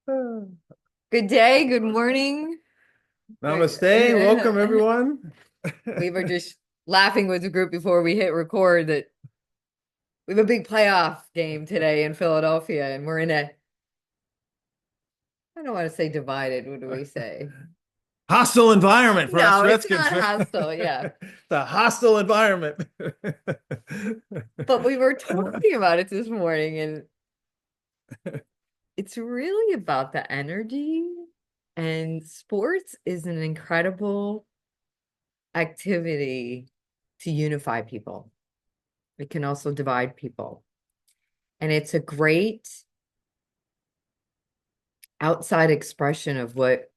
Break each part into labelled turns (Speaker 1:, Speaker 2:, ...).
Speaker 1: Good day, good morning.
Speaker 2: Namaste. Welcome, everyone.
Speaker 1: We were just laughing with the group before we hit record that we have a big playoff game today in Philadelphia, and we're in I don't want to say divided. What do we say?
Speaker 2: Hostile environment for us
Speaker 1: No, it's
Speaker 2: Redskins.
Speaker 1: not
Speaker 2: It's
Speaker 1: hostile, yeah.
Speaker 2: a hostile environment.
Speaker 1: But we were talking about it this morning, and it's really about the energy. And sports is an incredible activity to unify people. It can also divide people. And it's a great outside expression of what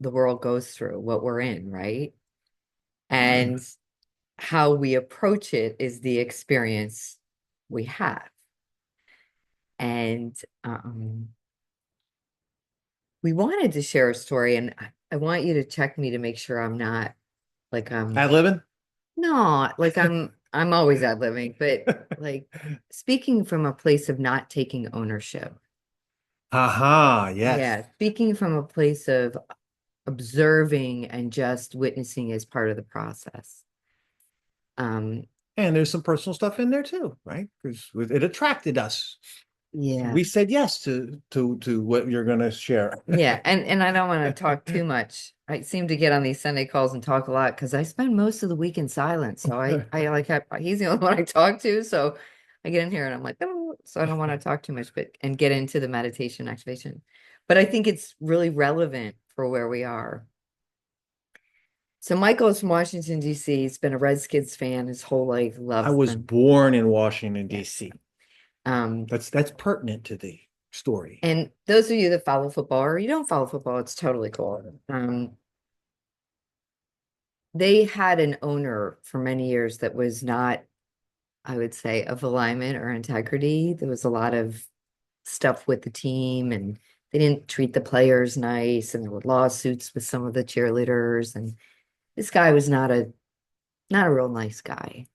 Speaker 1: the world goes through, what we're in, right? And how we approach it is the experience we have. And we wanted to share a story, and I want you to check me to make sure I'm not like I'm
Speaker 2: Ad-libbing?
Speaker 1: not like I'm always ad living, but like speaking from a place of not taking ownership.
Speaker 2: Aha,
Speaker 1: Yeah,
Speaker 2: yes.
Speaker 1: speaking from a place of observing and just witnessing as part of the process. Um,
Speaker 2: And there's some personal stuff in there too, right? Because it attracted us. So
Speaker 1: yeah,
Speaker 2: we said yes to what you're going to share.
Speaker 1: yeah, and I don't want to talk too much. I seem to get on these Sunday calls and talk a lot because I spend most of the week in silence. So I like he's the only one I talk to. So I get in here and I'm like, oh, so I don't want to talk too much, but and get into the meditation activation. But I think it's really relevant for where we are. So Michael's from Washington, D.C. He's been a Redskins fan his whole life,
Speaker 2: I
Speaker 1: loves
Speaker 2: was
Speaker 1: them.
Speaker 2: born in Washington,
Speaker 1: Yeah.
Speaker 2: D.C.
Speaker 1: Um,
Speaker 2: That's pertinent to the story.
Speaker 1: and those of you that follow football or you don't follow football, it's totally cool. They had an owner for many years that was not, I would say, of alignment or integrity. There was a lot of stuff with the team, and they didn't treat the players nice, and there were lawsuits with some of the cheerleaders, and this guy was not a real nice guy.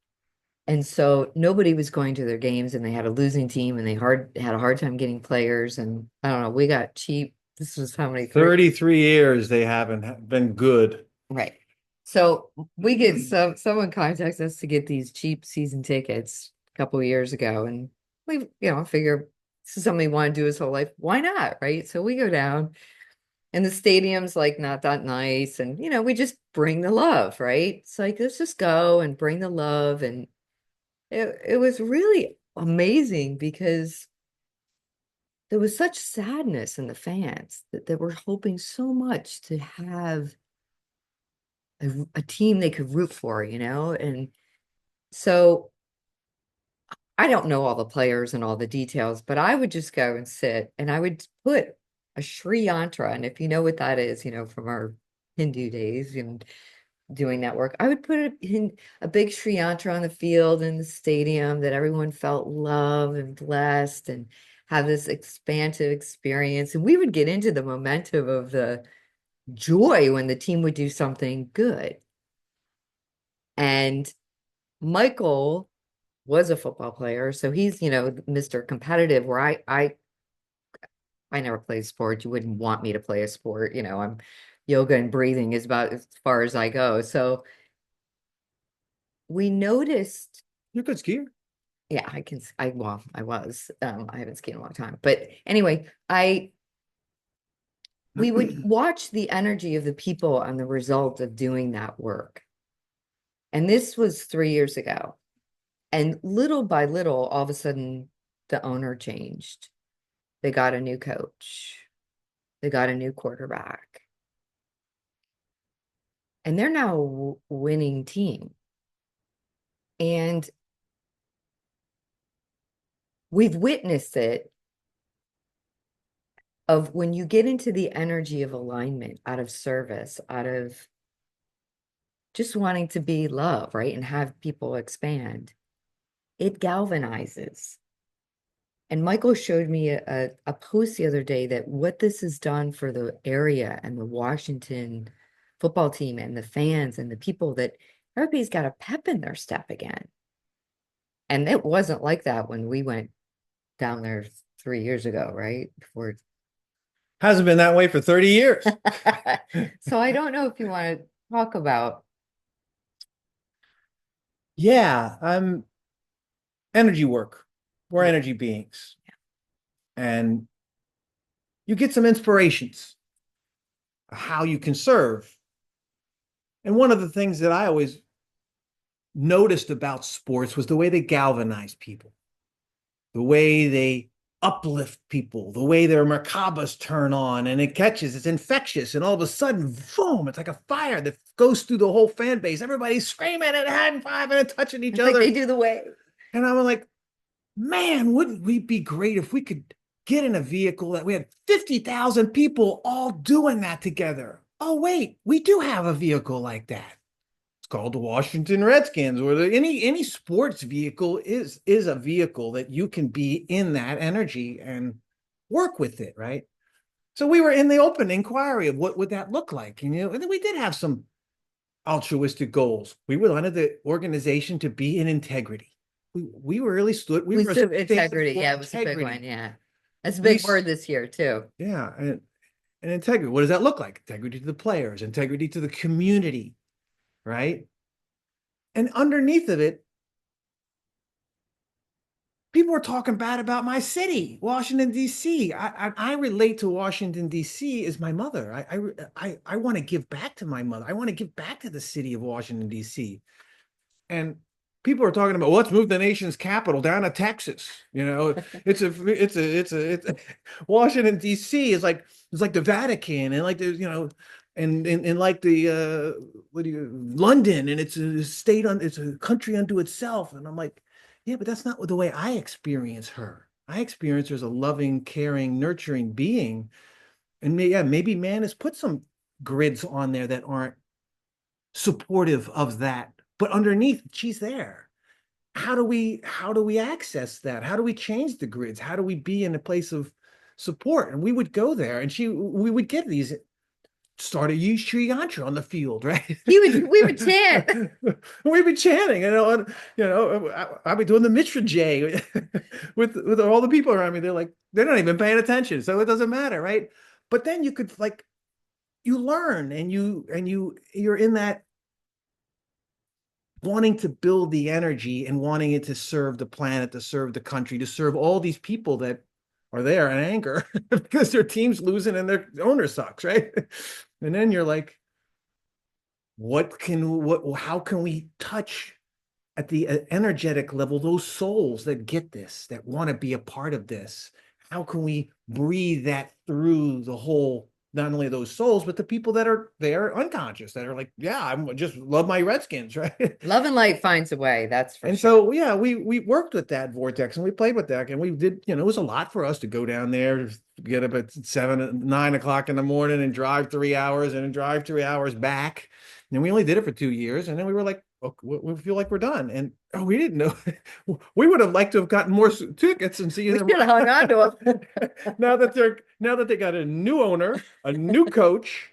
Speaker 1: And so nobody was going to their games, and they had a losing team, and they had a hard time getting players. And I don't know, we got cheap. This was how many,
Speaker 2: 33 years they haven't been good.
Speaker 1: right. So we get someone contacts us to get these cheap season tickets a couple of years ago, and we, figure this is something we want to do his whole life. Why not? Right. So we go down, and the stadium's like not that nice, and we just bring the love, right? It's like let's just go and bring the love. And it was really amazing because there was such sadness in the fans that they were hoping so much to have a team they could root for, and so I don't know all the players and all the details, but I would just go and sit and I would put a Sri yantra. And if you know what that is, from our Hindu days and doing that work, I would put a big Sri yantra on the field in the stadium that everyone felt loved and blessed and have this expansive experience. And we would get into the momentum of the joy when the team would do something good. And Michael was a football player, so he's, Mr. Competitive, where I never played sports. You wouldn't want me to play a sport, I'm yoga and breathing is about as far as I go. So we noticed,
Speaker 2: You're a good skier.
Speaker 1: yeah, I was. I haven't skied in a long time. But anyway, I we would watch the energy of the people and the result of doing that work. And this was 3 years ago. And little by little, all of a sudden, the owner changed. They got a new coach. They got a new quarterback. And they're now a winning team. And we've witnessed it of when you get into the energy of alignment out of service, out of just wanting to be love, right? And have people expand. It galvanizes. And Michael showed me a post the other day that what this has done for the area and the Washington football team and the fans and the people, that everybody's got a pep in their step again. And it wasn't like that when we went down there 3 years ago, right? Before.
Speaker 2: Hasn't been that way for 30 years.
Speaker 1: So I don't know if you want to talk about.
Speaker 2: Yeah, I'm energy work. We're
Speaker 1: Yeah.
Speaker 2: energy beings. And you get some inspirations of how you can serve. And one of the things that I always noticed about sports was the way they galvanize people, the way they uplift people, the way their merkabas turn on and it catches, it's infectious. And all of a sudden, boom, it's like a fire that goes through the whole fan base. Everybody's screaming and high fiving and touching each
Speaker 1: It's like they
Speaker 2: other.
Speaker 1: do the way.
Speaker 2: And I'm like, man, wouldn't we be great if we could get in a vehicle that we had 50,000 people all doing that together? Oh, wait, we do have a vehicle like that. It's called the Washington Redskins, or any sports vehicle is a vehicle that you can be in that energy and work with it, right? So we were in the open inquiry of what would that look like, and and then we did have some altruistic goals. We wanted the organization to be in integrity. We really stood. We
Speaker 1: We
Speaker 2: were
Speaker 1: still
Speaker 2: stand
Speaker 1: integrity.
Speaker 2: for
Speaker 1: Yeah, it was a big one.
Speaker 2: integrity.
Speaker 1: Yeah. That's a
Speaker 2: We
Speaker 1: big word this year too.
Speaker 2: yeah, and integrity. What does that look like? Integrity to the players, integrity to the community, right? And underneath of it, people were talking bad about my city, Washington, D.C. I relate to Washington, D.C. as my mother. I want to give back to my mother. I want to give back to the city of Washington, D.C. And people are talking about, well, let's move the nation's capital down to Texas. It's Washington, D.C. is like, it's like the Vatican and like the, and like the what do you London, and it's a state on it's a country unto itself. And I'm like, yeah, but that's not the way I experience her. I experience her as a loving, caring, nurturing being. And yeah, maybe man has put some grids on there that aren't supportive of that, but underneath she's there. How do we access that? How do we change the grids? How do we be in a place of support? And we would go there, and we would get these, start a Yi Sri Yantra on the field, right?
Speaker 1: We would chant.
Speaker 2: We'd be chanting, I'd be doing the Mitra J with all the people around me. They're not even paying attention, so it doesn't matter, right? But then you could, like, you learn, and you're in that wanting to build the energy and wanting it to serve the planet, to serve the country, to serve all these people that are there in anger because their team's losing and their owner sucks, right? And then you're like, how can we touch at the energetic level those souls that get this, that want to be a part of this? How can we breathe that through the whole, not only those souls, but the people that are there unconscious, that are like, yeah, I just love my Redskins, right?
Speaker 1: Love and light finds a way, that's for
Speaker 2: And
Speaker 1: sure.
Speaker 2: so, yeah, we worked with that vortex and we played with that, and we did, it was a lot for us to go down there, get up at 7, 9 o'clock in the morning and drive 3 hours and then drive 3 hours back. And we only did it for 2 years. And then we were like, oh, we feel like we're done. And we didn't know. We would have liked to have gotten more tickets and see
Speaker 1: We
Speaker 2: them.
Speaker 1: should have hung on to them.
Speaker 2: Now that they got a new owner, a new coach,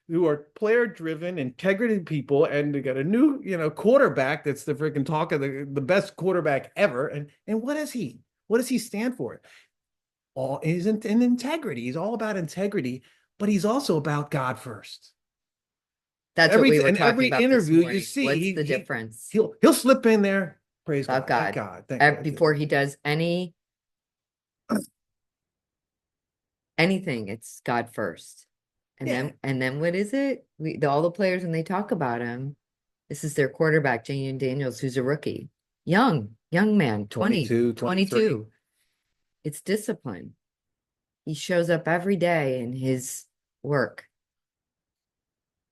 Speaker 2: who are player driven, integrity people, and they got a new, quarterback that's the freaking talk of the best quarterback ever. And what is he? What does he stand for? All isn't in integrity. He's all about integrity, but he's also about God first.
Speaker 1: That's what we were talking
Speaker 2: Every
Speaker 1: about this
Speaker 2: interview you
Speaker 1: morning.
Speaker 2: see,
Speaker 1: What's the difference
Speaker 2: he'll slip in there. Praise
Speaker 1: about
Speaker 2: God. Thank
Speaker 1: God?
Speaker 2: God. Thank God.
Speaker 1: Before he does anything, it's God first. And
Speaker 2: Yeah.
Speaker 1: then what is it? All the players, when they talk about him, this is their quarterback, Jalen Daniels, who's a rookie. Young man,
Speaker 2: 22, 23.
Speaker 1: 22. It's discipline. He shows up every day in his work.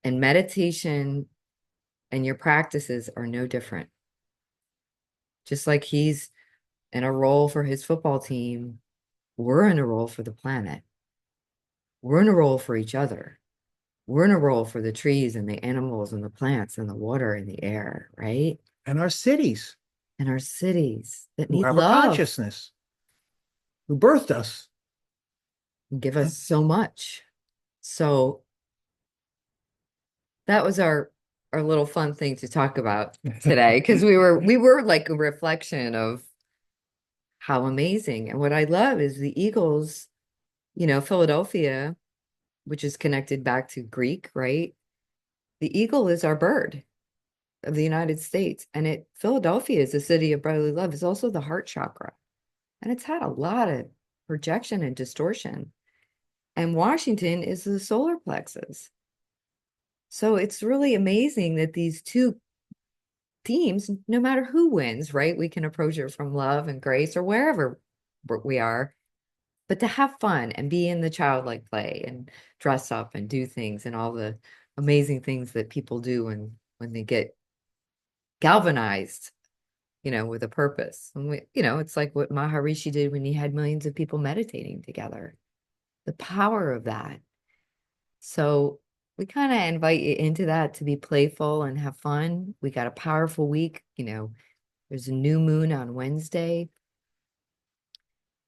Speaker 1: And meditation and your practices are no different. Just like he's in a role for his football team, we're in a role for the planet. We're in a role for each other. We're in a role for the trees and the animals and the plants and the water and the air, right?
Speaker 2: And our cities,
Speaker 1: And our cities that
Speaker 2: who
Speaker 1: need
Speaker 2: have a
Speaker 1: love
Speaker 2: consciousness, who birthed us.
Speaker 1: and give us so much. So that was our little fun thing to talk about today, because we were like a reflection of how amazing. And what I love is the Eagles, Philadelphia, which is connected back to Greek, right? The eagle is our bird of the United States. And Philadelphia is the city of brotherly love, is also the heart chakra. And it's had a lot of projection and distortion. And Washington is the solar plexus. So it's really amazing that these two teams, no matter who wins, right? We can approach it from love and grace or wherever we are, but to have fun and be in the childlike play and dress up and do things and all the amazing things that people do when they get galvanized, with a purpose. And it's like what Maharishi did when he had millions of people meditating together. The power of that. So we kind of invite you into that to be playful and have fun. We got a powerful week. There's a new moon on Wednesday.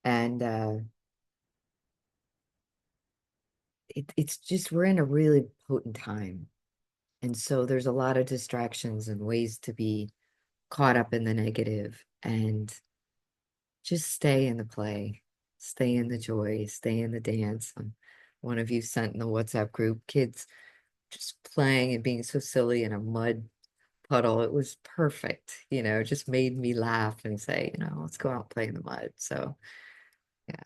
Speaker 1: And it's just, we're in a really potent time. And so there's a lot of distractions and ways to be caught up in the negative and just stay in the play, stay in the joy, stay in the dance. One of you sent in the WhatsApp group, kids just playing and being so silly in a mud puddle. It was perfect, just made me laugh and say, let's go out and play in the mud. So, yeah.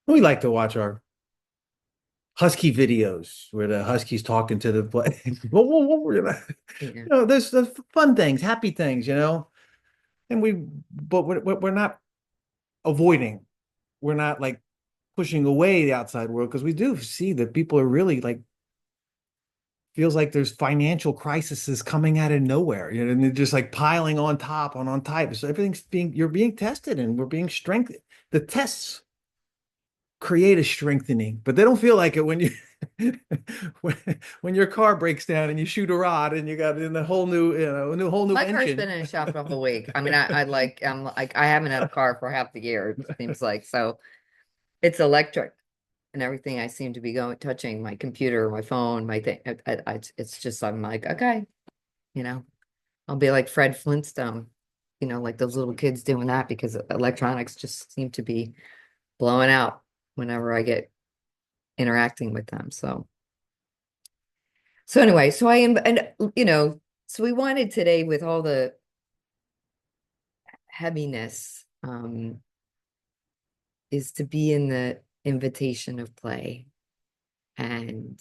Speaker 2: We like to watch our husky videos where the huskies talking to the play.
Speaker 1: Yeah.
Speaker 2: There's the fun things, happy things, and but we're not avoiding. We're not like pushing away the outside world because we do see that people are really like feels like there's financial crises coming out of nowhere, and they're just like piling on top on type. So you're being tested and we're being strengthened. The tests create a strengthening, but they don't feel like it when you when, when your car breaks down and you shoot a rod and you got in a whole new, whole new
Speaker 1: My car's been
Speaker 2: engine.
Speaker 1: in a shop the whole week. I mean, I'm like, I haven't had a car for half the year, it seems like. So it's electric and everything. I seem to be touching my computer, my phone, my thing. It's just, I'm like, okay, you know, I'll be like Fred Flintstone, like those little kids doing that because electronics just seem to be blowing out whenever I get interacting with them. So anyway, so I am, and so we wanted today with all the heaviness, is to be in the invitation of play and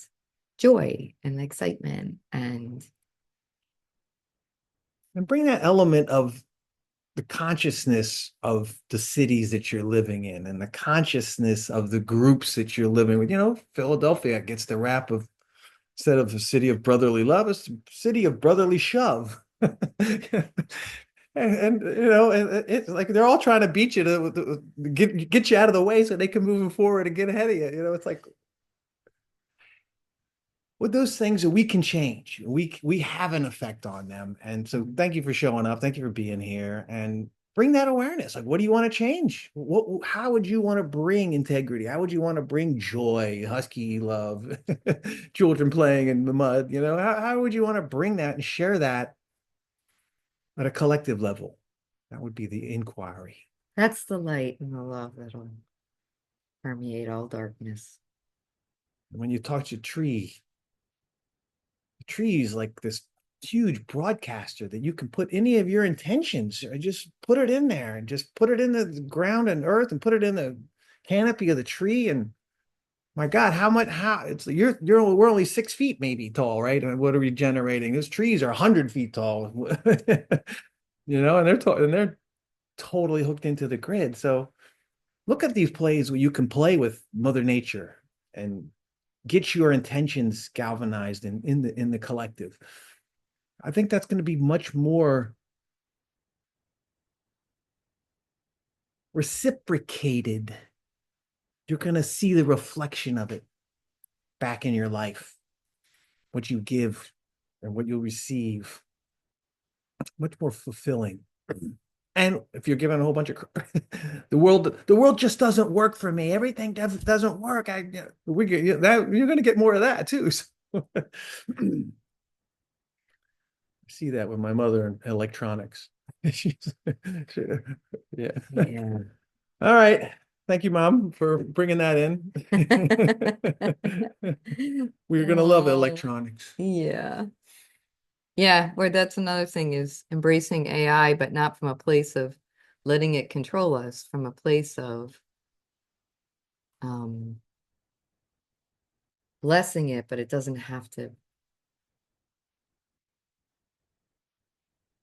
Speaker 1: joy and excitement and
Speaker 2: And bring that element of the consciousness of the cities that you're living in and the consciousness of the groups that you're living with. Philadelphia gets the rap of, instead of a city of brotherly love, it's a city of brotherly shove. And it's like they're all trying to beat you to get you out of the way so they can move forward and get ahead of you. It's like with those things that we can change. We have an effect on them. And so thank you for showing up. Thank you for being here and bring that awareness. Like, what do you want to change? How would you want to bring integrity? How would you want to bring joy, husky love, children playing in the mud? How would you want to bring that and share that at a collective level? That would be the inquiry.
Speaker 1: that's the light and the love that'll permeate all darkness.
Speaker 2: When you touch a tree, the tree is like this huge broadcaster that you can put any of your intentions or just put it in there and just put it in the ground and earth and put it in the canopy of the tree. And my God, how it's we're only 6 feet maybe tall, right? And what are we generating? Those trees are 100 feet tall, and they're totally hooked into the grid. So look at these plays where you can play with Mother Nature and get your intentions galvanized in the collective. I think that's going to be much more reciprocated. You're going to see the reflection of it back in your life, what you give and what you'll receive. Much more fulfilling. And if you're given a whole bunch of the world just doesn't work for me. Everything doesn't work. We get that you're going to get more of that too. So, see that with my mother in electronics. Yeah.
Speaker 1: Yeah.
Speaker 2: All right. Thank you, Mom, for bringing that in. We're gonna love
Speaker 1: Oh,
Speaker 2: electronics.
Speaker 1: yeah. Yeah, where that's another thing is embracing AI, but not from a place of letting it control us, from a place of um blessing it, but it doesn't have to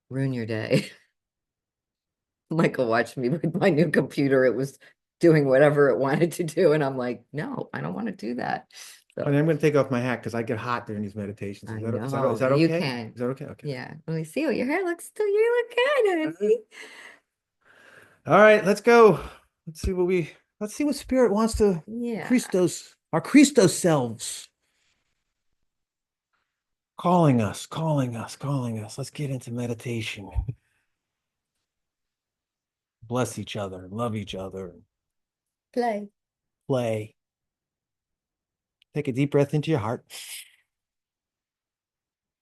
Speaker 1: ruin your day. Michael watched me with my new computer. It was doing whatever it wanted to do, and I'm like, no, I don't want to do that.
Speaker 2: And
Speaker 1: So
Speaker 2: I'm gonna take off my hat because I get hot during these meditations.
Speaker 1: I
Speaker 2: Is
Speaker 1: know
Speaker 2: that
Speaker 1: you
Speaker 2: okay?
Speaker 1: can.
Speaker 2: Is that okay? Okay.
Speaker 1: Yeah. Let me see. Oh, your hair looks still, you look good, honey.
Speaker 2: All right, let's go. Let's see what we let's see what spirit wants to
Speaker 1: Yeah.
Speaker 2: Christos, our Christos selves calling us, calling us, calling us. Let's get into meditation. Bless each other, love each other,
Speaker 1: Play.
Speaker 2: play. Take a deep breath into your heart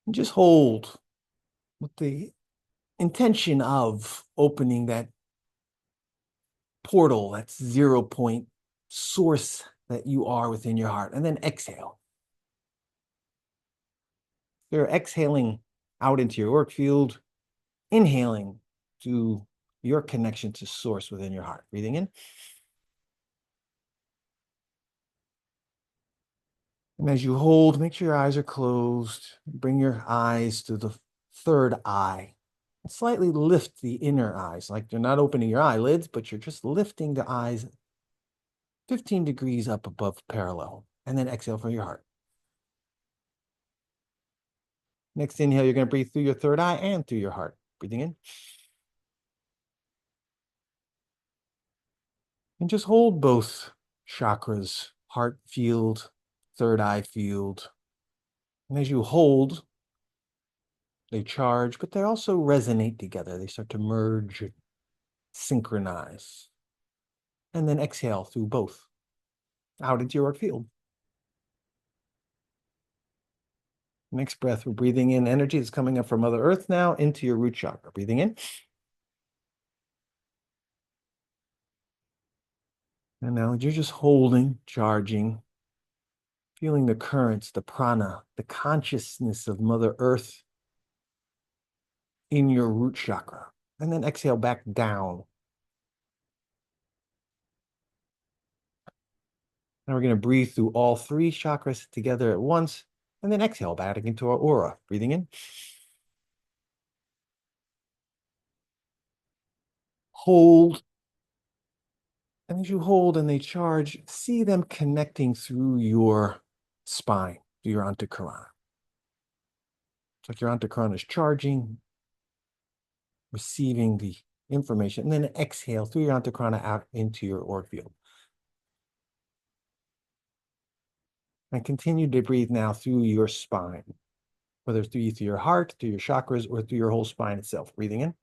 Speaker 2: and just hold with the intention of opening that portal, that 0 point source that you are within your heart. And then exhale. You're exhaling out into your work field, inhaling to your connection to source within your heart. Breathing in. And as you hold, make sure your eyes are closed. Bring your eyes to the third eye. Slightly lift the inner eyes, like you're not opening your eyelids, but you're just lifting the eyes 15 degrees up above parallel. And then exhale from your heart. Next inhale, you're going to breathe through your third eye and through your heart. Breathing in. And just hold both chakras, heart field, third eye field. And as you hold, they charge, but they also resonate together. They start to merge, synchronize. And then exhale through both out into your work field. Next breath, we're breathing in energy that's coming up from Mother Earth now into your root chakra. Breathing in. And now you're just holding, charging, feeling the currents, the prana, the consciousness of Mother Earth in your root chakra. And then exhale back down. Now we're going to breathe through all three chakras together at once. And then exhale back into our aura. Breathing in. Hold. And as you hold and they charge, see them connecting through your spine, through your antakarana. It's like your antakarana is charging, receiving the information, and then exhale through your antakarana out into your auric field. And continue to breathe now through your spine, whether it's through your heart, through your chakras, or through your whole spine itself. Breathing in.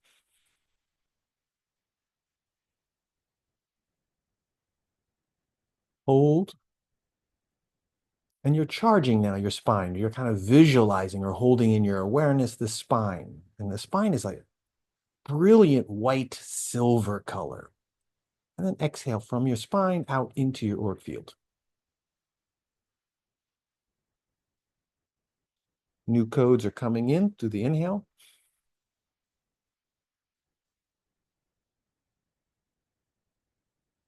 Speaker 2: Hold. And you're charging now your spine. You're kind of visualizing or holding in your awareness the spine. And the spine is like brilliant white silver color. And then exhale from your spine out into your auric field. New codes are coming in through the inhale.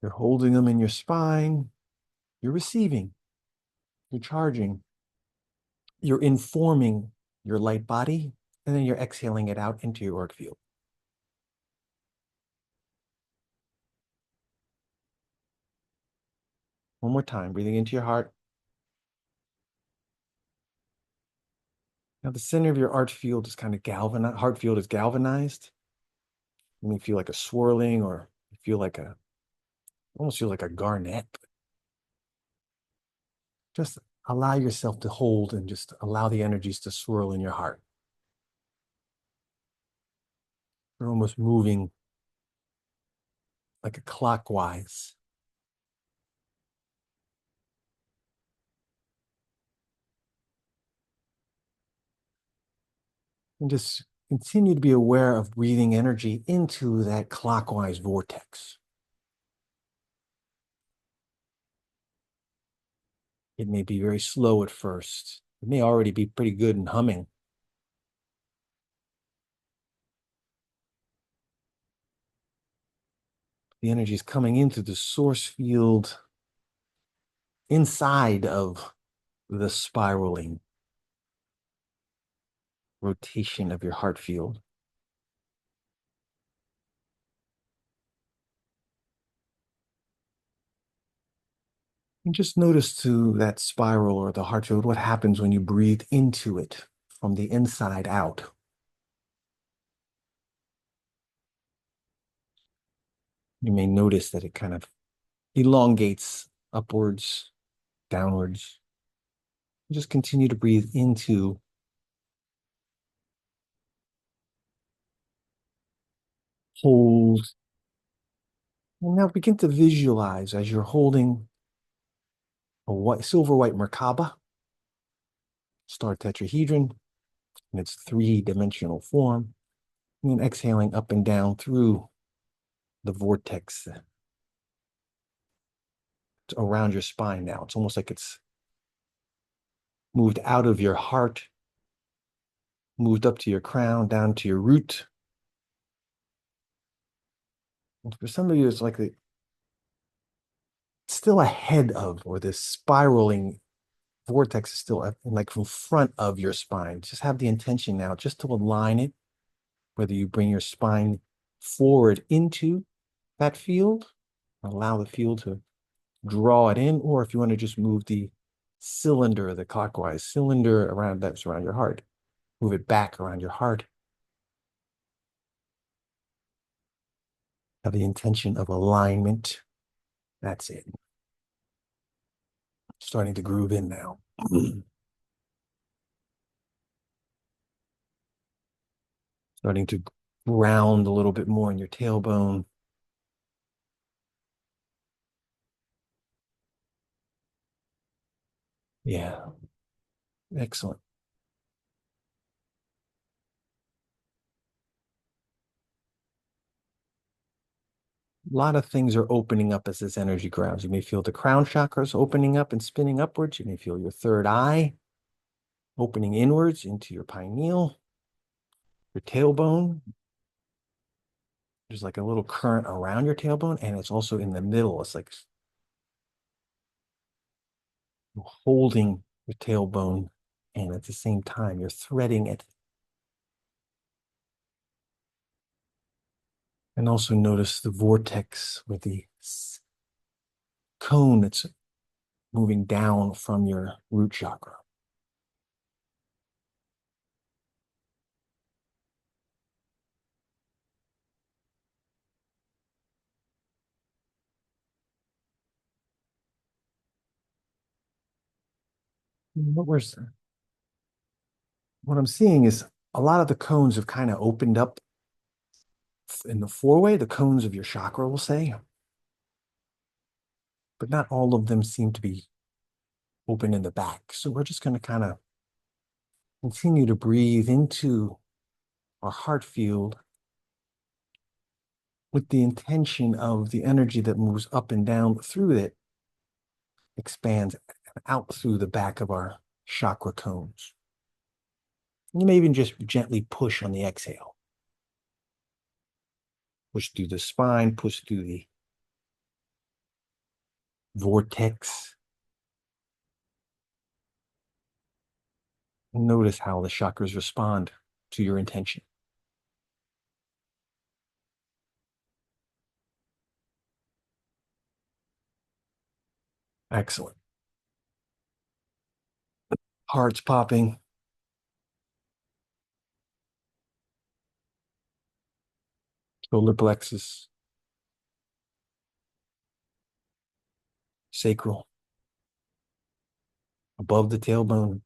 Speaker 2: You're holding them in your spine. You're receiving. You're charging. You're informing your light body. And then you're exhaling it out into your auric field. One more time, breathing into your heart. Now the center of your heart field is kind of galvanized. Heart field is galvanized. You may feel like a swirling, or you feel like almost feel like a garnet. Just allow yourself to hold and just allow the energies to swirl in your heart. You're almost moving like a clockwise. And just continue to be aware of breathing energy into that clockwise vortex. It may be very slow at first. It may already be pretty good and humming. The energy is coming into the source field inside of the spiraling rotation of your heart field. And just notice to that spiral or the heart field what happens when you breathe into it from the inside out. You may notice that it kind of elongates upwards, downwards. Just continue to breathe into, hold, and now begin to visualize as you're holding a white, silver white Merkaba, star tetrahedron, in its three-dimensional form, and then exhaling up and down through the vortex around your spine now. It's almost like it's moved out of your heart, moved up to your crown, down to your root. And for some of you, it's like it's still ahead of, or this spiraling vortex is still like from front of your spine. Just have the intention now just to align it, whether you bring your spine forward into that field, allow the field to draw it in, or if you want to just move the cylinder, the clockwise cylinder around that's around your heart, move it back around your heart. Have the intention of alignment. That's it. Starting to groove in now. Starting to ground a little bit more in your tailbone. Yeah, excellent. A lot of things are opening up as this energy grounds. You may feel the crown chakras opening up and spinning upwards. You may feel your third eye opening inwards into your pineal, your tailbone. There's like a little current around your tailbone, and it's also in the middle. It's like holding your tailbone, and at the same time, you're threading it. And also notice the vortex with the cone that's moving down from your root chakra. What I'm seeing is a lot of the cones have kind of opened up in the four-way, the cones of your chakra, we'll say, but not all of them seem to be open in the back. So we're just going to kind of continue to breathe into our heart field with the intention of the energy that moves up and down through it expands out through the back of our chakra cones. You may even just gently push on the exhale. Push through the spine, push through the vortex. Notice how the chakras respond to your intention. Excellent. Heart's popping. Solar plexus, sacral, above the tailbone.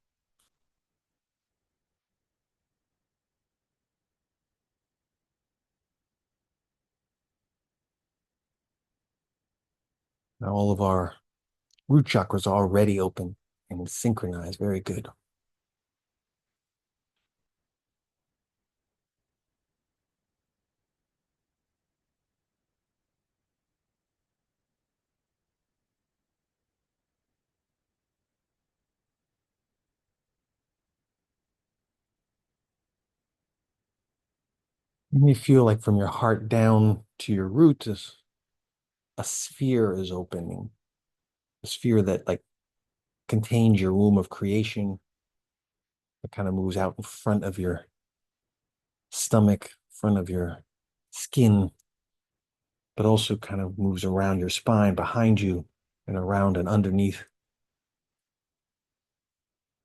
Speaker 2: Now all of our root chakras are already open and synchronized. Very good. You may feel like from your heart down to your root, a sphere is opening, a sphere that like contains your womb of creation. It kind of moves out in front of your stomach, front of your skin, but also kind of moves around your spine, behind you, and around and underneath.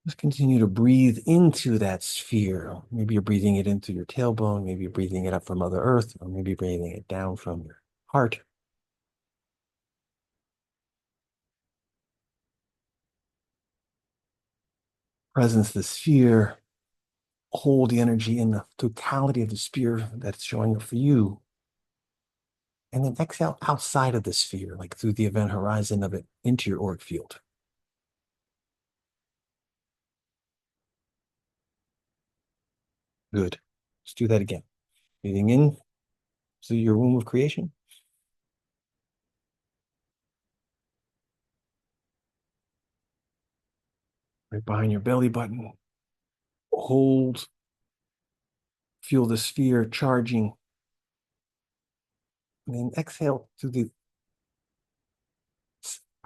Speaker 2: Just continue to breathe into that sphere. Maybe you're breathing it into your tailbone, maybe you're breathing it up from Mother Earth, or maybe breathing it down from your heart. Presence the sphere, hold the energy in the totality of the sphere that's showing up for you. And then exhale outside of the sphere, like through the event horizon of it into your auric field. Good. Let's do that again. Breathing in through your womb of creation. Right behind your belly button. Hold. Feel the sphere charging. And then exhale to the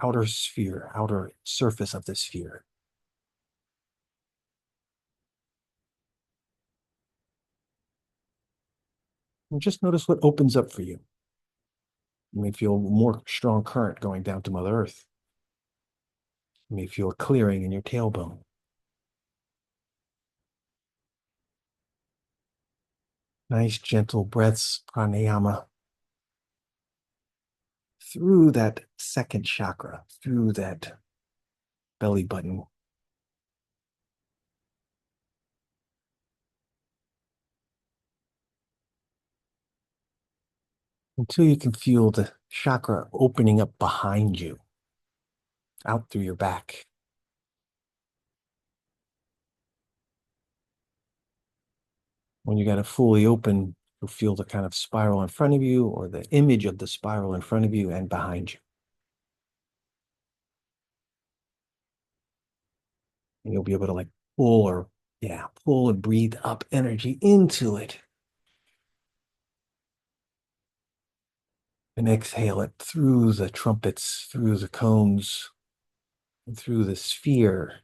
Speaker 2: outer sphere, outer surface of the sphere. And just notice what opens up for you. You may feel more strong current going down to Mother Earth. You may feel a clearing in your tailbone. Nice, gentle breaths, pranayama, through that second chakra, through that belly button. Until you can feel the chakra opening up behind you, out through your back. When you got it fully open, you'll feel the kind of spiral in front of you or the image of the spiral in front of you and behind you. And you'll be able to like pull and breathe up energy into it. And exhale it through the trumpets, through the cones, and through the sphere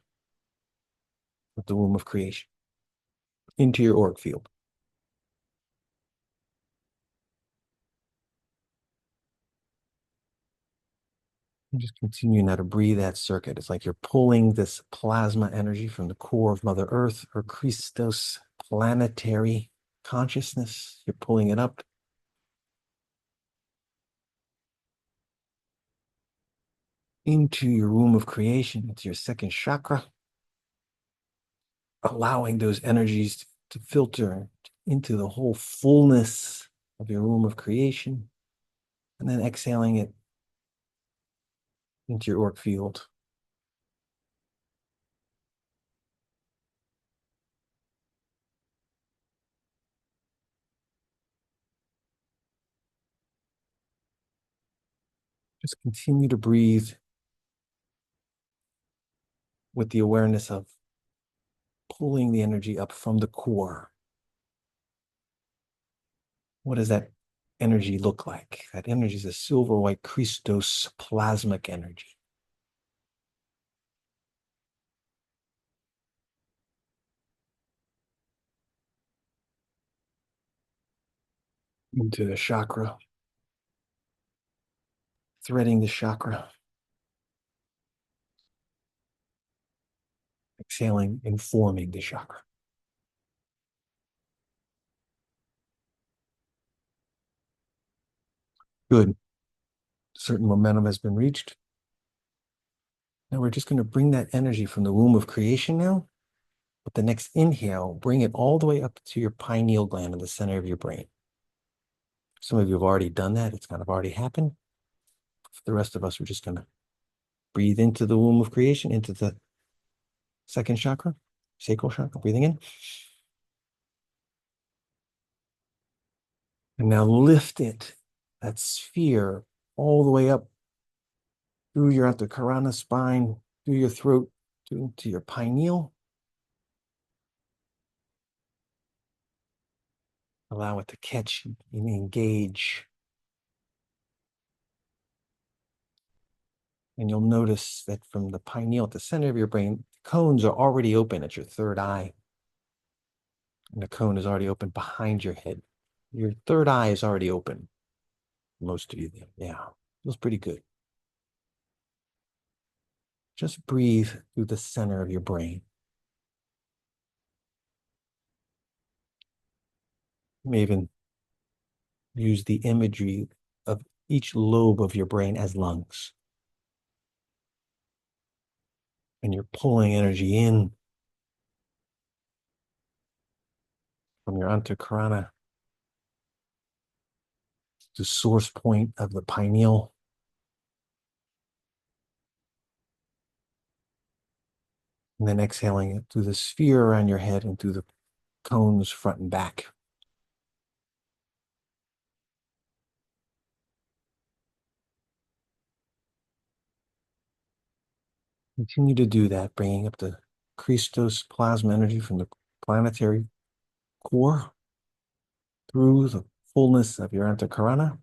Speaker 2: of the womb of creation into your auric field. And just continue now to breathe that circuit. It's like you're pulling this plasma energy from the core of Mother Earth or Christos planetary consciousness. You're pulling it up into your womb of creation, into your second chakra, allowing those energies to filter into the whole fullness of your womb of creation, and then exhaling it into your auric field. Just continue to breathe with the awareness of pulling the energy up from the core. What does that energy look like? That energy is a silver white Christos plasmic energy. Into the chakra, threading the chakra, exhaling and forming the chakra. Good. Certain momentum has been reached. Now we're just going to bring that energy from the womb of creation now. With the next inhale, bring it all the way up to your pineal gland in the center of your brain. Some of you have already done that. It's kind of already happened. For the rest of us, we're just going to breathe into the womb of creation, into the second chakra, sacral chakra, breathing in. And now lift it, that sphere, all the way up through your antakarana spine, through your throat, to your pineal. Allow it to catch and engage. And you'll notice that from the pineal at the center of your brain, cones are already open at your third eye. And the cone is already open behind your head. Your third eye is already open. Most of you, yeah, feels pretty good. Just breathe through the center of your brain. You may even use the imagery of each lobe of your brain as lungs. And you're pulling energy in from your antakarana, the source point of the pineal. And then exhaling it through the sphere around your head and through the cones front and back. Continue to do that, bringing up the Christos plasma energy from the planetary core through the fullness of your antakarana.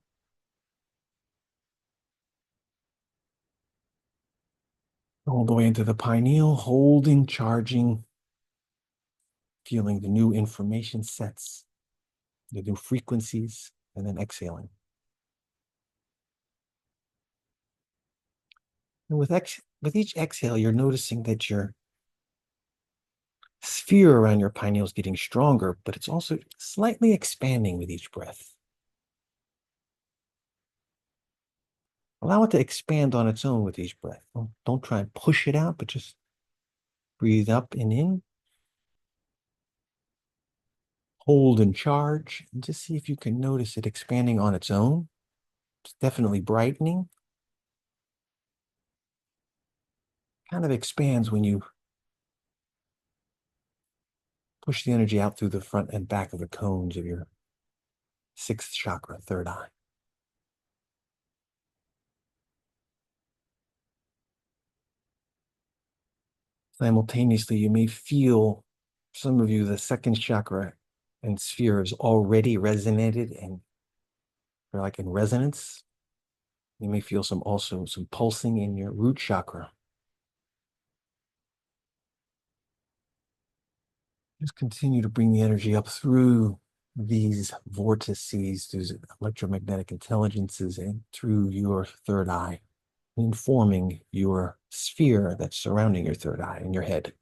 Speaker 2: All the way into the pineal, holding, charging, feeling the new information sets, the new frequencies, and then exhaling. And with each exhale, you're noticing that your sphere around your pineal is getting stronger, but it's also slightly expanding with each breath. Allow it to expand on its own with each breath. Don't try and push it out, but just breathe up and in. Hold and charge, and just see if you can notice it expanding on its own. It's definitely brightening. Kind of expands when you push the energy out through the front and back of the cones of your sixth chakra, third eye. Simultaneously, you may feel, some of you, the second chakra and sphere is already resonated and they're like in resonance. You may feel some pulsing in your root chakra. Just continue to bring the energy up through these vortices, these electromagnetic intelligences, and through your third eye, informing your sphere that's surrounding your third eye in your head.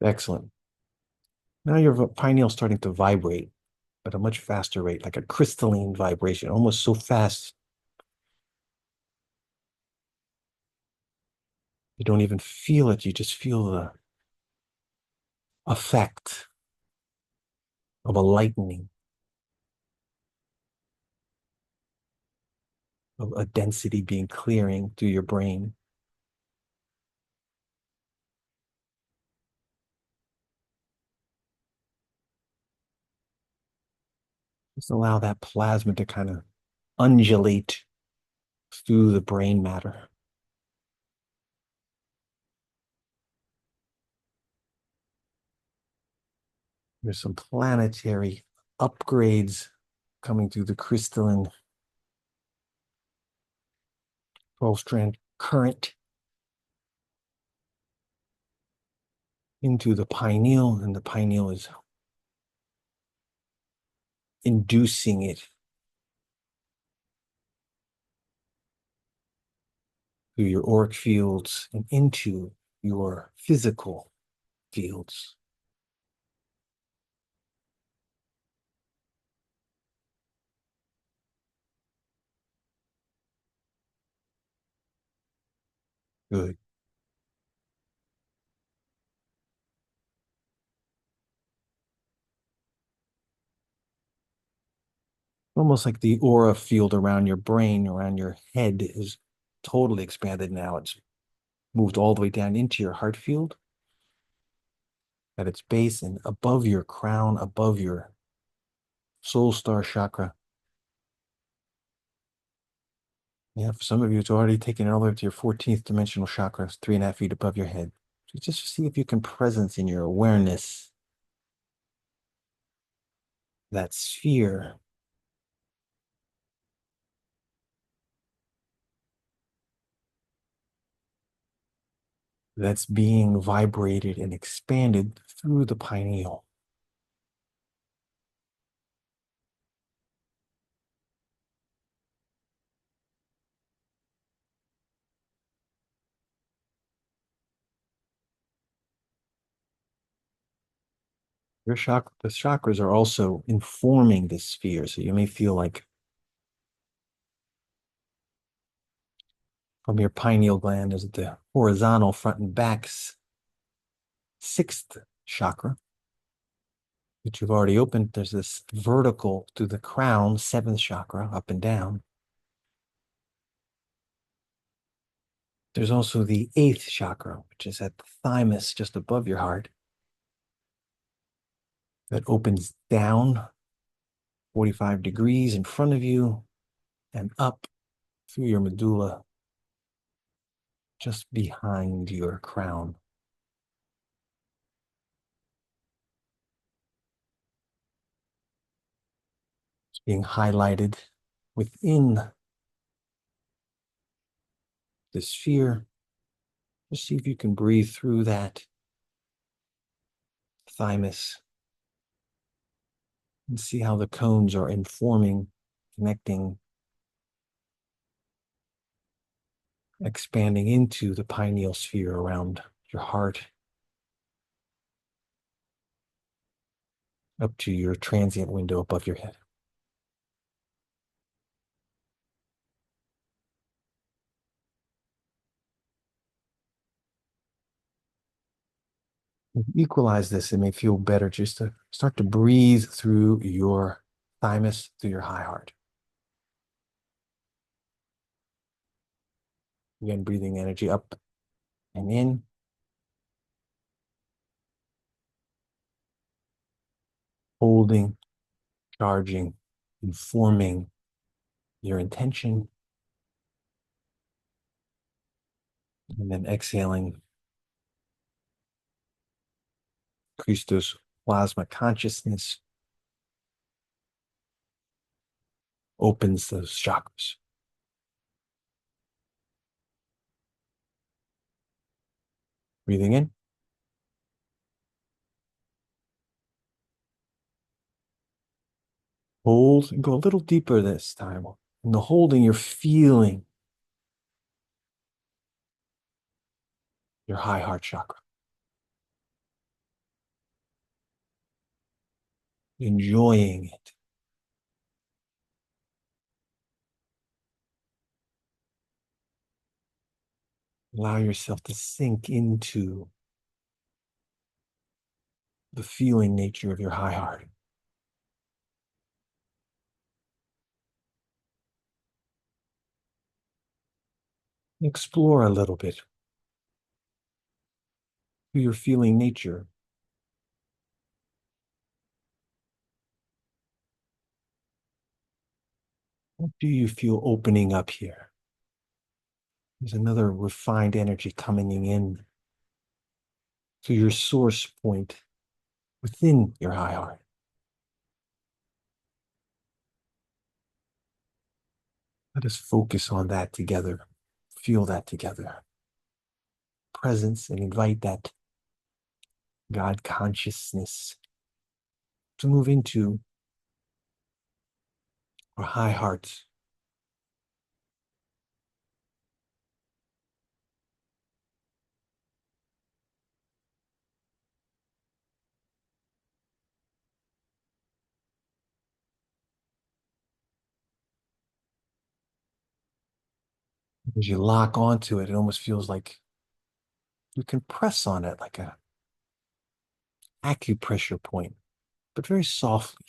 Speaker 2: Excellent. Now your pineal is starting to vibrate at a much faster rate, like a crystalline vibration, almost so fast you don't even feel it. You just feel the effect of a lightning, of a density being clearing through your brain. Just allow that plasma to kind of undulate through the brain matter. There's some planetary upgrades coming through the crystalline 12-strand current into the pineal, and the pineal is inducing it through your auric fields and into your physical fields. Good. Almost like the aura field around your brain, around your head is totally expanded now. It's moved all the way down into your heart field at its base and above your crown, above your soul star chakra. Yeah, for some of you, it's already taken it all the way up to your 14th dimensional chakra, 3.5 feet above your head. So just see if you can presence in your awareness that sphere that's being vibrated and expanded through the pineal. The chakras are also informing this sphere. So you may feel like from your pineal gland is the horizontal front and back's sixth chakra, which you've already opened. There's this vertical to the crown, seventh chakra, up and down. There's also the eighth chakra, which is at the thymus, just above your heart, that opens down 45 degrees in front of you and up through your medulla, just behind your crown. It's being highlighted within the sphere. Just see if you can breathe through that thymus and see how the cones are informing, connecting, expanding into the pineal sphere around your heart, up to your transient window above your head. Equalize this, it may feel better just to start to breathe through your thymus, through your high heart. Again, breathing energy up and in. Holding, charging, informing your intention, and then exhaling. Christos plasma consciousness opens those chakras. Breathing in. Hold and go a little deeper this time. In the holding, you're feeling your high heart chakra, enjoying it. Allow yourself to sink into the feeling nature of your high heart. Explore a little bit through your feeling nature. What do you feel opening up here? There's another refined energy coming in to your source point within your high heart. Let us focus on that together. Feel that together. Presence, and invite that God consciousness to move into our high hearts. As you lock onto it, it almost feels like you can press on it like a acupressure point, but very softly.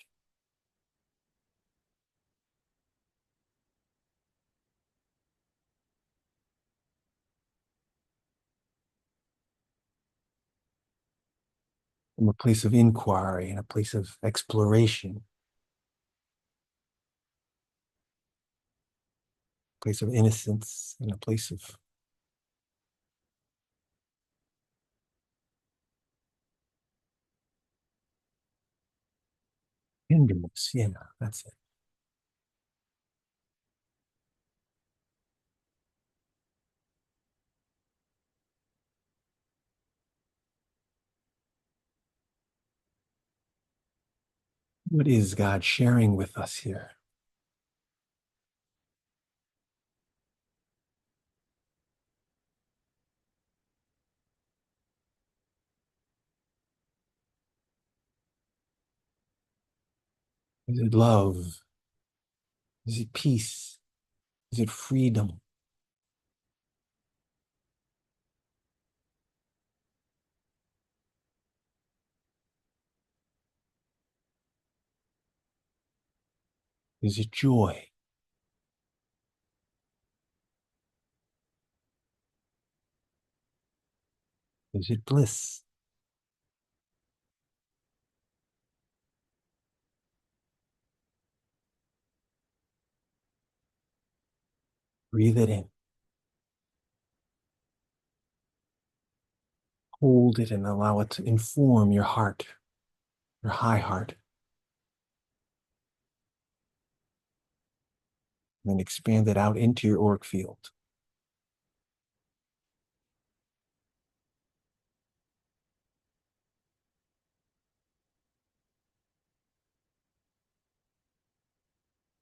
Speaker 2: From a place of inquiry and a place of exploration. place of innocence, and a place of tenderness. Yeah, that's it. What is God sharing with us here? Is it love? Is it peace? Is it freedom? Is it joy? Is it bliss? Breathe it in. Hold it and allow it to inform your heart, your high heart, and then expand it out into your auric field.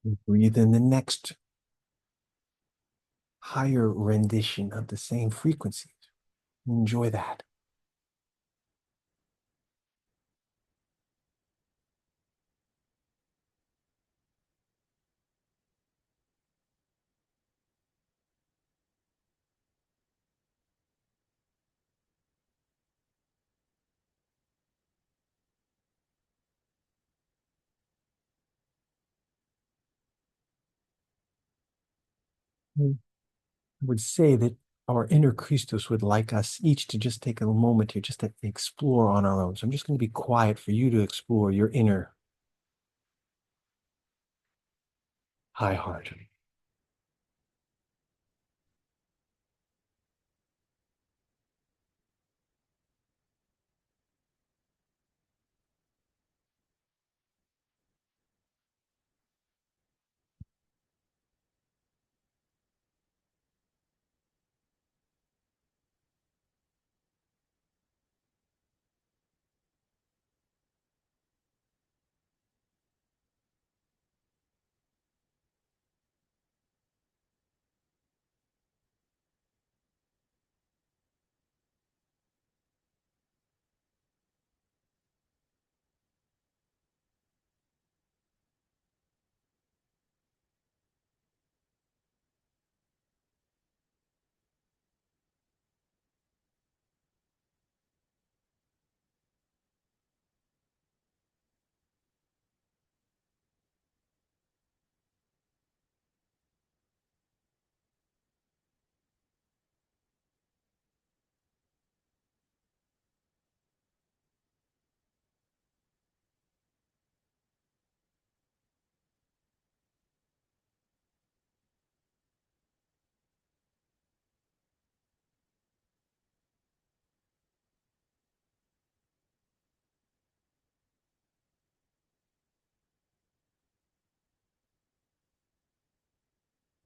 Speaker 2: And breathe in the next higher rendition of the same frequency. Enjoy that. I would say that our inner Christos would like us each to just take a moment here just to explore on our own. So I'm just going to be quiet for you to explore your inner high heart.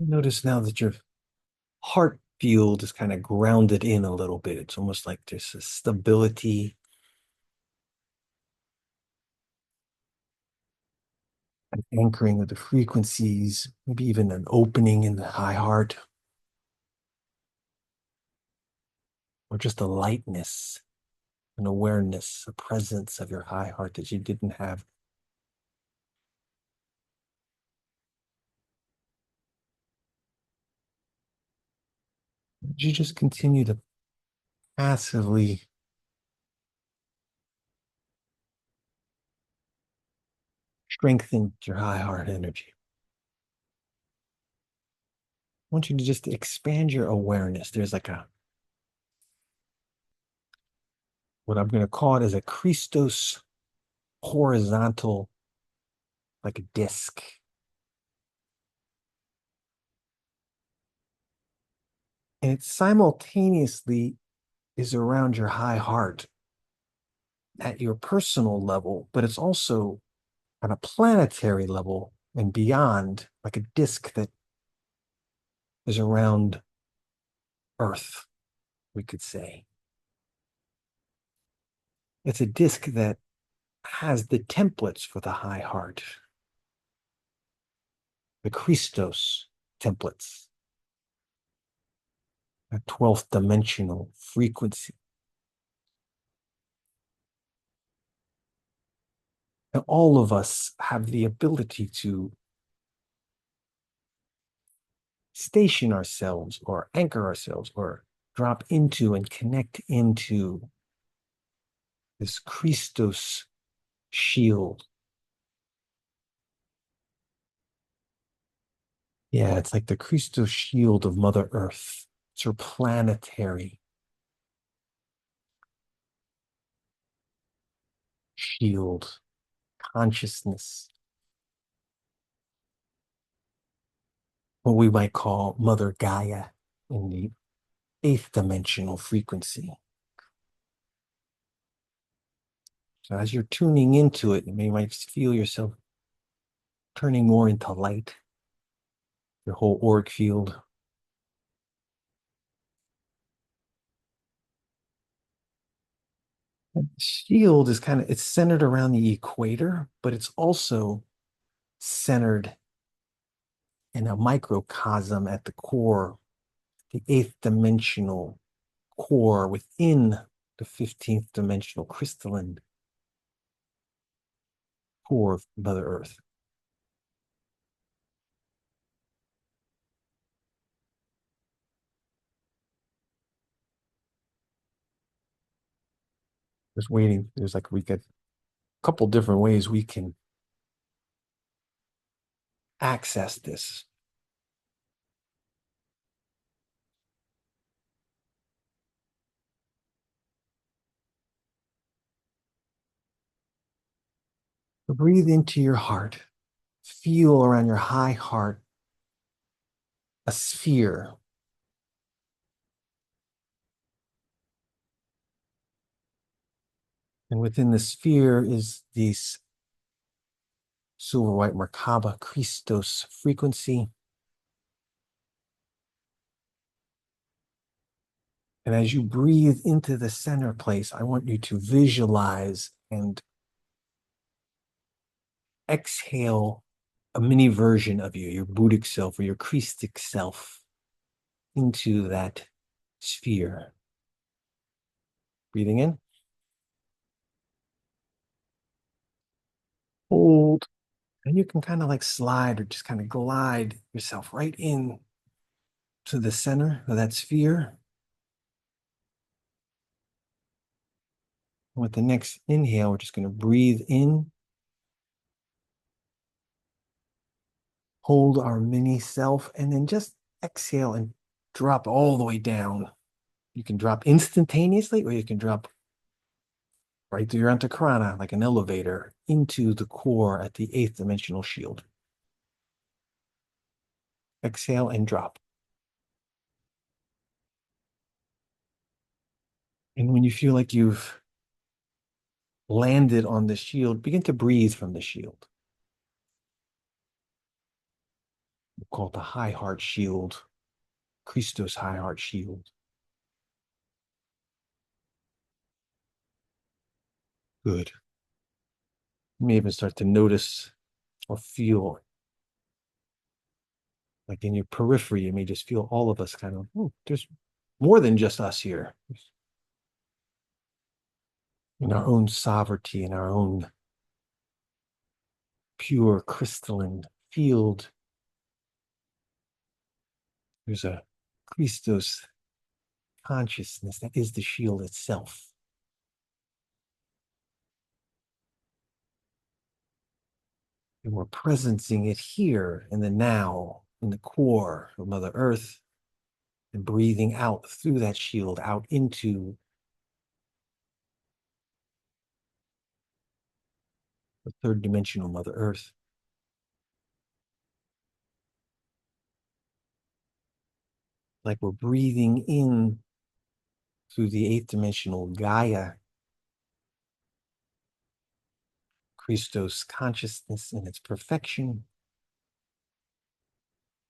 Speaker 2: Notice now that your heart field is kind of grounded in a little bit. It's almost like there's a stability, an anchoring of the frequencies, maybe even an opening in the high heart, or just a lightness, an awareness, a presence of your high heart that you didn't have. You just continue to passively strengthen your high heart energy. I want you to just expand your awareness. There's like a, what I'm going to call it is a Christos horizontal, like a disc. And it simultaneously is around your high heart at your personal level, but it's also on a planetary level and beyond, like a disk that is around Earth, we could say. It's a disk that has the templates for the high heart, the Christos templates, a 12th dimensional frequency. And all of us have the ability to station ourselves or anchor ourselves or drop into and connect into this Christos shield. Yeah, it's like the Christos shield of Mother Earth. It's her planetary shield, consciousness, what we might call Mother Gaia in the eighth dimensional frequency. So as you're tuning into it, you might feel yourself turning more into light, your whole auric field. And the shield is it's centered around the equator, but it's also centered in a microcosm at the core, the eighth dimensional core within the 15th dimensional crystalline core of Mother Earth. Just waiting. There's like we got a couple different ways we can access this. Breathe into your heart. Feel around your high heart a sphere. And within the sphere is this silver white Merkaba Christos frequency. And as you breathe into the center place, I want you to visualize and exhale a mini version of you, your Buddhic self or your Christic self, into that sphere. Breathing in, hold, and you can kind of like slide or just kind of glide yourself right in to the center of that sphere. With the next inhale, we're just going to breathe in, hold our mini self, and then just exhale and drop all the way down. You can drop instantaneously, or you can drop right through your antakarana, like an elevator, into the core at the eighth dimensional shield. Exhale and drop. And when you feel like you've landed on the shield, begin to breathe from the shield. We'll call it the high heart shield, Christos high heart shield. Good. You may even start to notice or feel like in your periphery, you may just feel all of us kind of, oh, there's more than just us here. In our own sovereignty, in our own pure crystalline field, there's a Christos consciousness that is the shield itself. And we're presencing it here in the now, in the core of Mother Earth, and breathing out through that shield out into the third dimensional Mother Earth. like we're breathing in through the eighth dimensional Gaia, Christos consciousness in its perfection,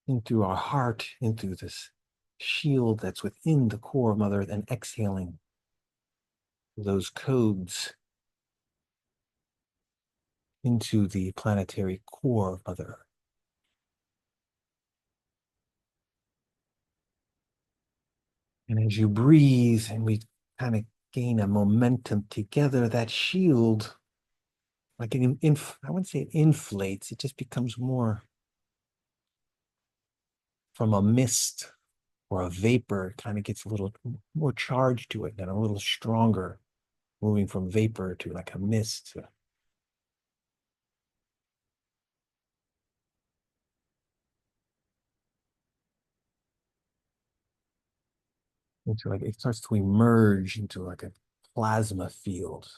Speaker 2: into our heart, into this shield that's within the core of Mother Earth, and exhaling those codes into the planetary core of Mother Earth. And as you breathe and we kind of gain a momentum together, that shield, like I wouldn't say it inflates, it just becomes more from a mist or a vapor, it kind of gets a little more charge to it and a little stronger, moving from vapor to like a mist. Into like it starts to emerge into like a plasma field.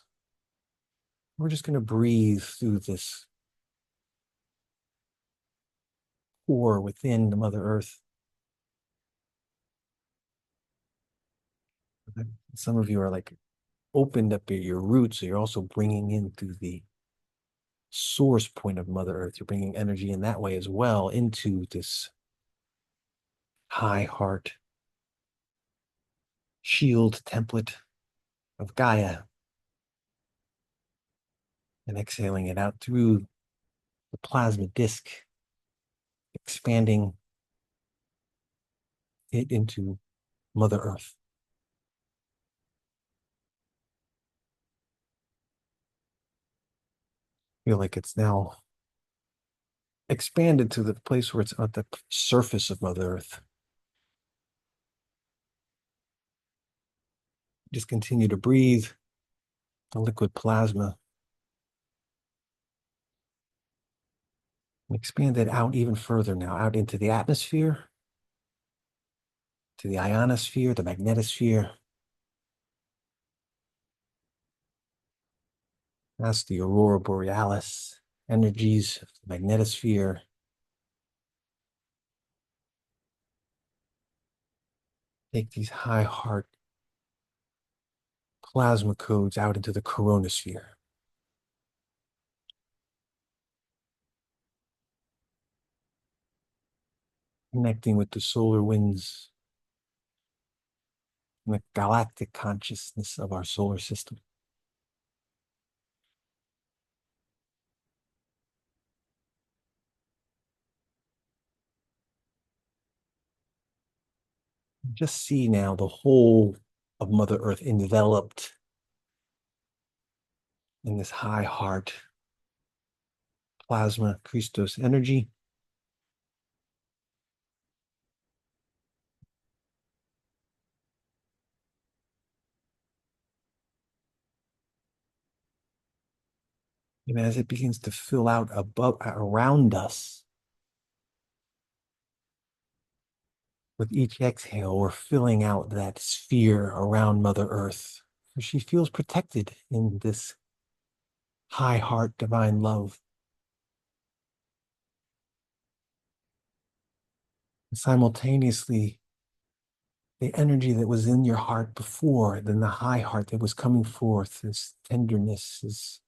Speaker 2: We're just going to breathe through this core within the Mother Earth. Some of you are like opened up your roots, so you're also bringing in through the source point of Mother Earth. You're bringing energy in that way as well into this high heart shield template of Gaia, and exhaling it out through the plasma disk, expanding it into Mother Earth. Feel like it's now expanded to the place where it's at the surface of Mother Earth. Just continue to breathe the liquid plasma and expand it out even further now, out into the atmosphere, to the ionosphere, the magnetosphere. That's the aurora borealis energies of the magnetosphere. Take these high heart plasma codes out into the coronosphere, connecting with the solar winds and the galactic consciousness of our solar system. Just see now the whole of Mother Earth enveloped in this high heart plasma Christos energy. And as it begins to fill out above around us, with each exhale, we're filling out that sphere around Mother Earth. So she feels protected in this high heart divine love. And simultaneously, the energy that was in your heart before, then the high heart that was coming forth, this tenderness, this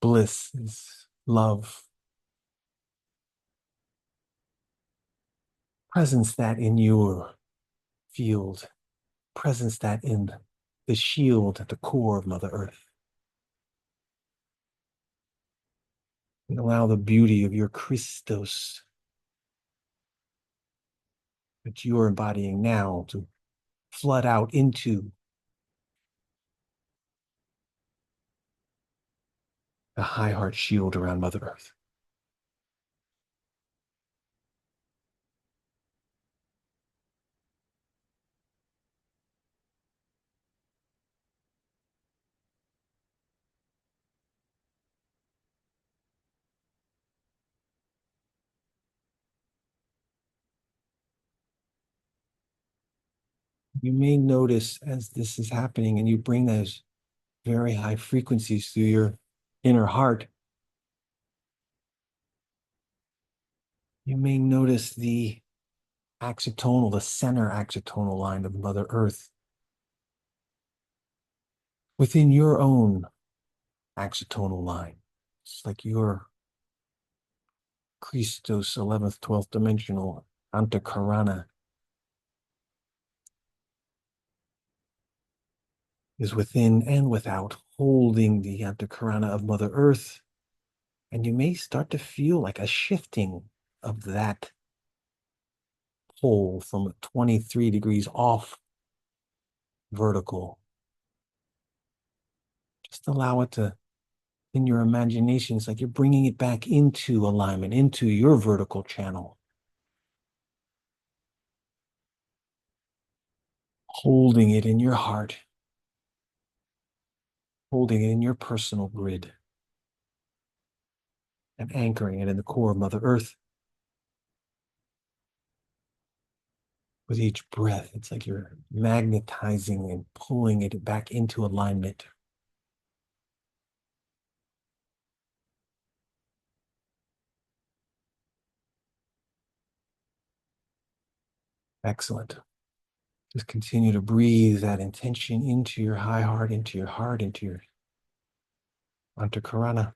Speaker 2: bliss, this love. Presence that in your field, presence that in the shield at the core of Mother Earth. And allow the beauty of your Christos that you are embodying now to flood out into the high heart shield around Mother Earth. You may notice as this is happening and you bring those very high frequencies through your inner heart, you may notice the axotonal, the center axotonal line of Mother Earth, within your own axotonal line. It's like your Christos 11th, 12th dimensional Antakarana is within and without, holding the Antakarana of Mother Earth. And you may start to feel like a shifting of that pole from 23 degrees off vertical. Just allow it to, in your imagination, it's like you're bringing it back into alignment, into your vertical channel. Holding it in your heart, holding it in your personal grid, and anchoring it in the core of Mother Earth. With each breath, it's like you're magnetizing and pulling it back into alignment. Excellent. Just continue to breathe that intention into your high heart, into your heart, into your Antakarana.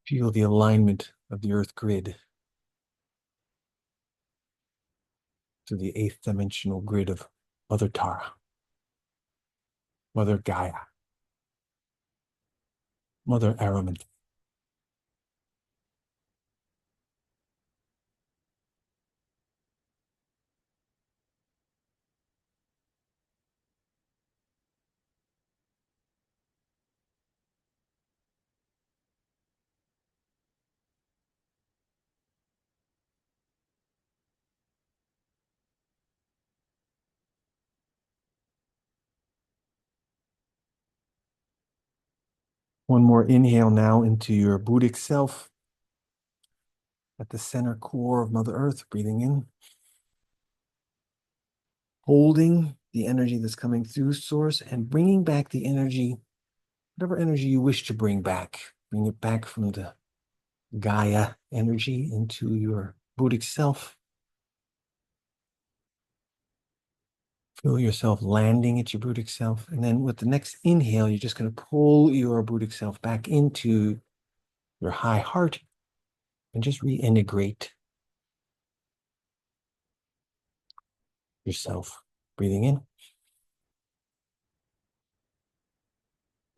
Speaker 2: Feel the alignment of the earth grid to the eighth dimensional grid of Mother Tara, Mother Gaia, Mother Araminta. One more inhale now into your Buddhic self at the center core of Mother Earth, breathing in, holding the energy that's coming through source and bringing back the energy, whatever energy you wish to bring back. Bring it back from the Gaia energy into your Buddhic self. Feel yourself landing at your Buddhic self. And then with the next inhale, you're just going to pull your Buddhic self back into your high heart and just reintegrate yourself. Breathing in,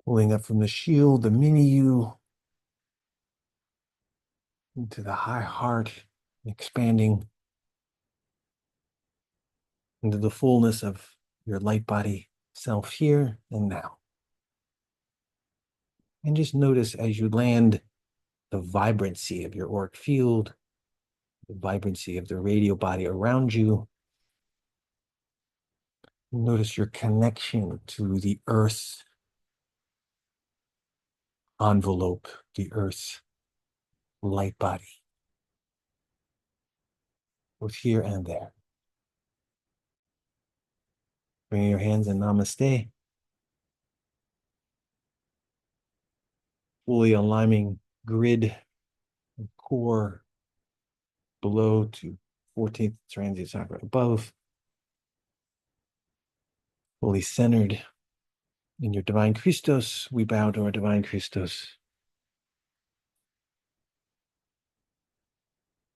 Speaker 2: pulling up from the shield, the mini you, into the high heart, expanding into the fullness of your light body self here and now. And just notice as you land the vibrancy of your auric field, the vibrancy of the radial body around you. Notice your connection to the earth envelope, the earth light body, both here and there. Bring your hands in namaste, fully aligning grid and core below to 14th transient chakra above, fully centered in your divine Christos. We bow to our divine Christos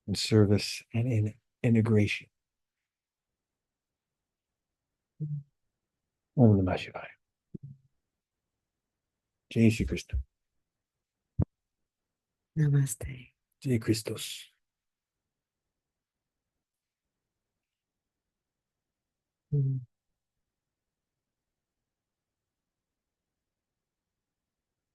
Speaker 2: in service and in integration. Om Namah Shivaya. Jai Shri Krishna.
Speaker 1: Namaste.
Speaker 2: Jai Christos.
Speaker 1: Mm.